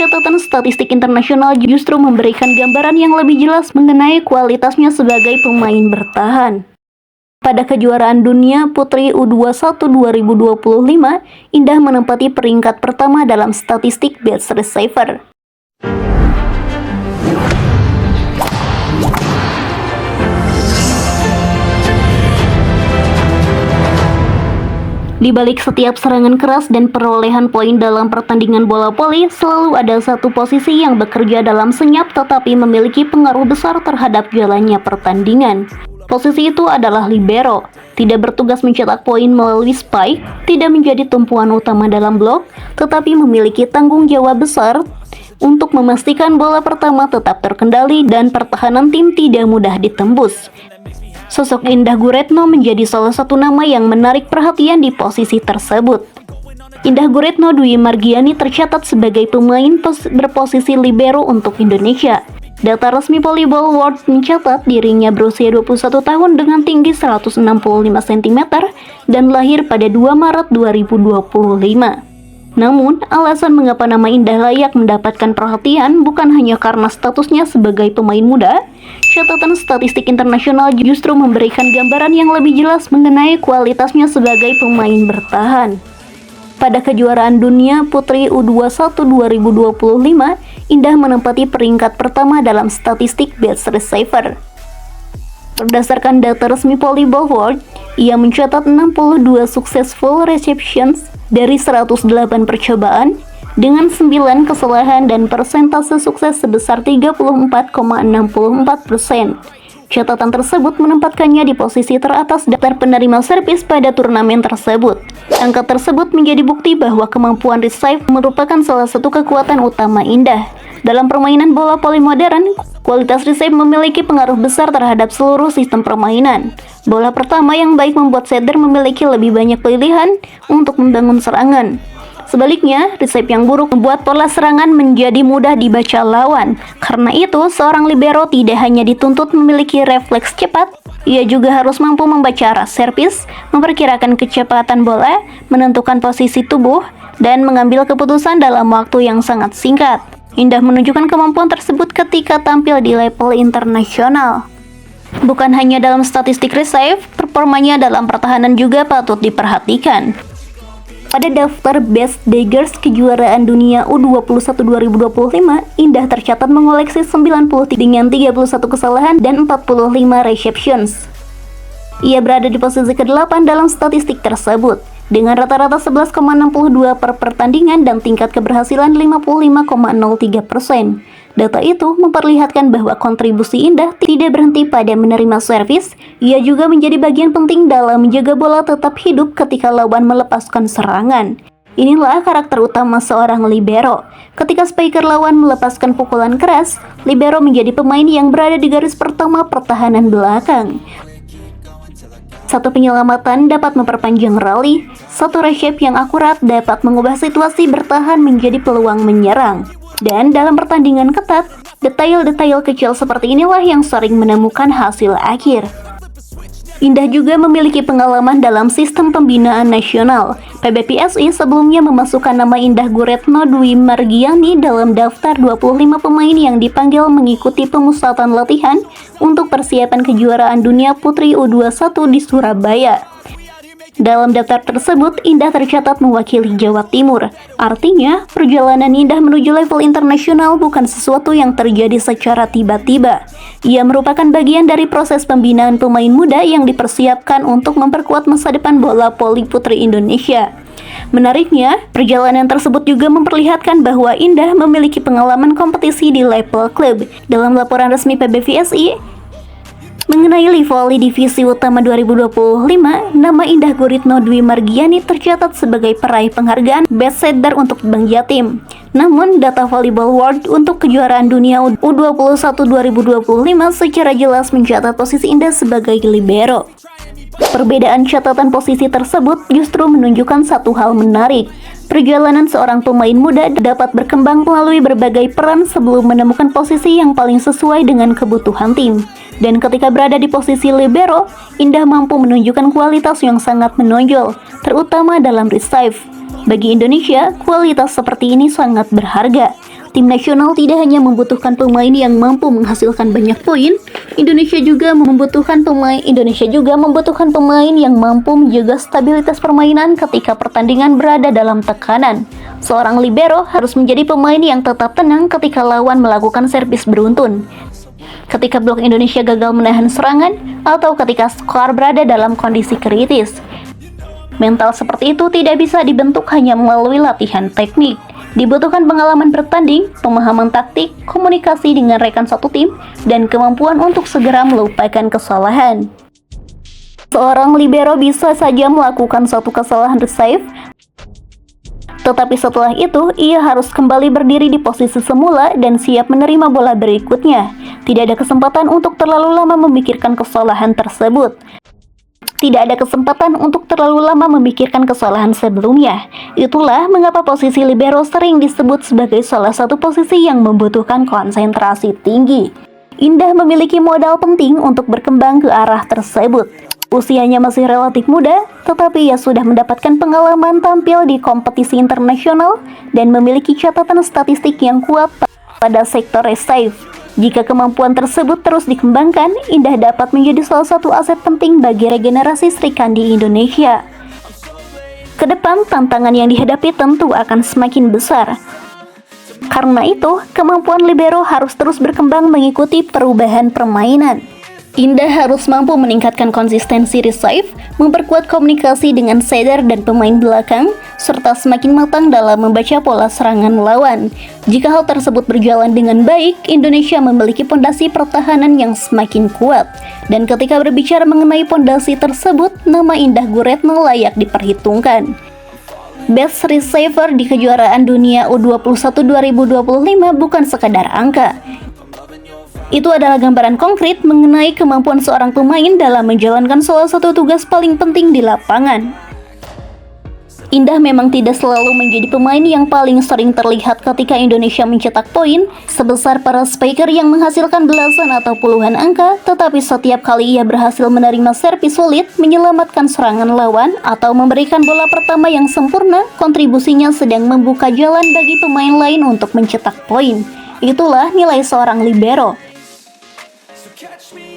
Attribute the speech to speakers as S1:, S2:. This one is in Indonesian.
S1: catatan statistik internasional justru memberikan gambaran yang lebih jelas mengenai kualitasnya sebagai pemain bertahan. Pada kejuaraan dunia Putri U21 2025, Indah menempati peringkat pertama dalam statistik best receiver. Di balik setiap serangan keras dan perolehan poin dalam pertandingan bola voli, selalu ada satu posisi yang bekerja dalam senyap tetapi memiliki pengaruh besar terhadap jalannya pertandingan. Posisi itu adalah libero, tidak bertugas mencetak poin melalui spike, tidak menjadi tumpuan utama dalam blok, tetapi memiliki tanggung jawab besar untuk memastikan bola pertama tetap terkendali dan pertahanan tim tidak mudah ditembus. Sosok Indah Guretno menjadi salah satu nama yang menarik perhatian di posisi tersebut. Indah Guretno Dwi Margiani tercatat sebagai pemain berposisi libero untuk Indonesia. Data resmi Volleyball World mencatat dirinya berusia 21 tahun dengan tinggi 165 cm dan lahir pada 2 Maret 2025. Namun, alasan mengapa nama Indah layak mendapatkan perhatian bukan hanya karena statusnya sebagai pemain muda. Catatan statistik internasional justru memberikan gambaran yang lebih jelas mengenai kualitasnya sebagai pemain bertahan. Pada kejuaraan dunia Putri U21 2025, Indah menempati peringkat pertama dalam statistik best receiver. Berdasarkan data resmi Volleyball World, ia mencatat 62 successful receptions dari 108 percobaan dengan 9 kesalahan dan persentase sukses sebesar 34,64%. Catatan tersebut menempatkannya di posisi teratas daftar penerima servis pada turnamen tersebut. Angka tersebut menjadi bukti bahwa kemampuan receive merupakan salah satu kekuatan utama Indah. Dalam permainan bola voli modern, kualitas receive memiliki pengaruh besar terhadap seluruh sistem permainan. Bola pertama yang baik membuat setter memiliki lebih banyak pilihan untuk membangun serangan. Sebaliknya, receive yang buruk membuat pola serangan menjadi mudah dibaca lawan. Karena itu, seorang libero tidak hanya dituntut memiliki refleks cepat, ia juga harus mampu membaca arah servis, memperkirakan kecepatan bola, menentukan posisi tubuh, dan mengambil keputusan dalam waktu yang sangat singkat. Indah menunjukkan kemampuan tersebut ketika tampil di level internasional. Bukan hanya dalam statistik receive, performanya dalam pertahanan juga patut diperhatikan. Pada daftar Best Diggers kejuaraan dunia U21 2025, Indah tercatat mengoleksi 90 dengan 31 kesalahan dan 45 receptions. Ia berada di posisi ke-8 dalam statistik tersebut, dengan rata-rata 11,62 per pertandingan dan tingkat keberhasilan 55,03%. Data itu memperlihatkan bahwa kontribusi Indah tidak berhenti pada menerima servis, ia juga menjadi bagian penting dalam menjaga bola tetap hidup ketika lawan melepaskan serangan. Inilah karakter utama seorang libero. Ketika spiker lawan melepaskan pukulan keras, libero menjadi pemain yang berada di garis pertama pertahanan belakang. Satu penyelamatan dapat memperpanjang rally, satu reshape yang akurat dapat mengubah situasi bertahan menjadi peluang menyerang. Dan dalam pertandingan ketat, detail-detail kecil seperti inilah yang sering menemukan hasil akhir. Indah juga memiliki pengalaman dalam sistem pembinaan nasional. PBPSI sebelumnya memasukkan nama Indah Guretno Dwi Margiani dalam daftar 25 pemain yang dipanggil mengikuti pemusatan latihan untuk persiapan kejuaraan dunia Putri U21 di Surabaya. Dalam daftar tersebut, Indah tercatat mewakili Jawa Timur. Artinya, perjalanan Indah menuju level internasional bukan sesuatu yang terjadi secara tiba-tiba. Ia merupakan bagian dari proses pembinaan pemain muda yang dipersiapkan untuk memperkuat masa depan bola voli putri Indonesia. Menariknya, perjalanan tersebut juga memperlihatkan bahwa Indah memiliki pengalaman kompetisi di level klub. Dalam laporan resmi PBVSI, mengenai Livoli Divisi Utama 2025, nama Indah Guretno Dwi Margiani tercatat sebagai peraih penghargaan Best Setter untuk Bank Jatim. Namun, data Volleyball World untuk kejuaraan dunia U21 2025 secara jelas mencatat posisi Indah sebagai libero. Perbedaan catatan posisi tersebut justru menunjukkan satu hal menarik. Perjalanan seorang pemain muda dapat berkembang melalui berbagai peran sebelum menemukan posisi yang paling sesuai dengan kebutuhan tim. Dan ketika berada di posisi libero, Indah mampu menunjukkan kualitas yang sangat menonjol, terutama dalam receive. Bagi Indonesia, kualitas seperti ini sangat berharga. Tim nasional tidak hanya membutuhkan pemain yang mampu menghasilkan banyak poin, Indonesia juga membutuhkan pemain yang mampu menjaga stabilitas permainan ketika pertandingan berada dalam tekanan. Seorang libero harus menjadi pemain yang tetap tenang ketika lawan melakukan servis beruntun, ketika blok Indonesia gagal menahan serangan, atau ketika skor berada dalam kondisi kritis. Mental seperti itu tidak bisa dibentuk hanya melalui latihan teknik. Dibutuhkan pengalaman bertanding, pemahaman taktik, komunikasi dengan rekan satu tim, dan kemampuan untuk segera melupakan kesalahan. Seorang libero bisa saja melakukan satu kesalahan resave, tetapi setelah itu ia harus kembali berdiri di posisi semula dan siap menerima bola berikutnya. Tidak ada kesempatan untuk terlalu lama memikirkan kesalahan tersebut. Kesalahan sebelumnya. Itulah mengapa posisi libero sering disebut sebagai salah satu posisi yang membutuhkan konsentrasi tinggi. Indah memiliki modal penting untuk berkembang ke arah tersebut. Usianya masih relatif muda, tetapi ia sudah mendapatkan pengalaman tampil di kompetisi internasional dan memiliki catatan statistik yang kuat pada sektor resave. Jika kemampuan tersebut terus dikembangkan, Indah dapat menjadi salah satu aset penting bagi regenerasi Sri Kandi Indonesia. Kedepan, tantangan yang dihadapi tentu akan semakin besar. Karena itu, kemampuan libero harus terus berkembang mengikuti perubahan permainan. Indah harus mampu meningkatkan konsistensi resave, memperkuat komunikasi dengan center dan pemain belakang, serta semakin matang dalam membaca pola serangan lawan. Jika hal tersebut berjalan dengan baik, Indonesia memiliki pondasi pertahanan yang semakin kuat. Dan ketika berbicara mengenai pondasi tersebut, nama Indah Guretno layak diperhitungkan. Best receiver di kejuaraan dunia U21 2025 bukan sekadar angka. Itu adalah gambaran konkret mengenai kemampuan seorang pemain dalam menjalankan salah satu tugas paling penting di lapangan. Indah memang tidak selalu menjadi pemain yang paling sering terlihat ketika Indonesia mencetak poin, sebesar para spiker yang menghasilkan belasan atau puluhan angka, tetapi setiap kali ia berhasil menerima servis sulit, menyelamatkan serangan lawan, atau memberikan bola pertama yang sempurna, kontribusinya sedang membuka jalan bagi pemain lain untuk mencetak poin. Itulah nilai seorang libero. Catch me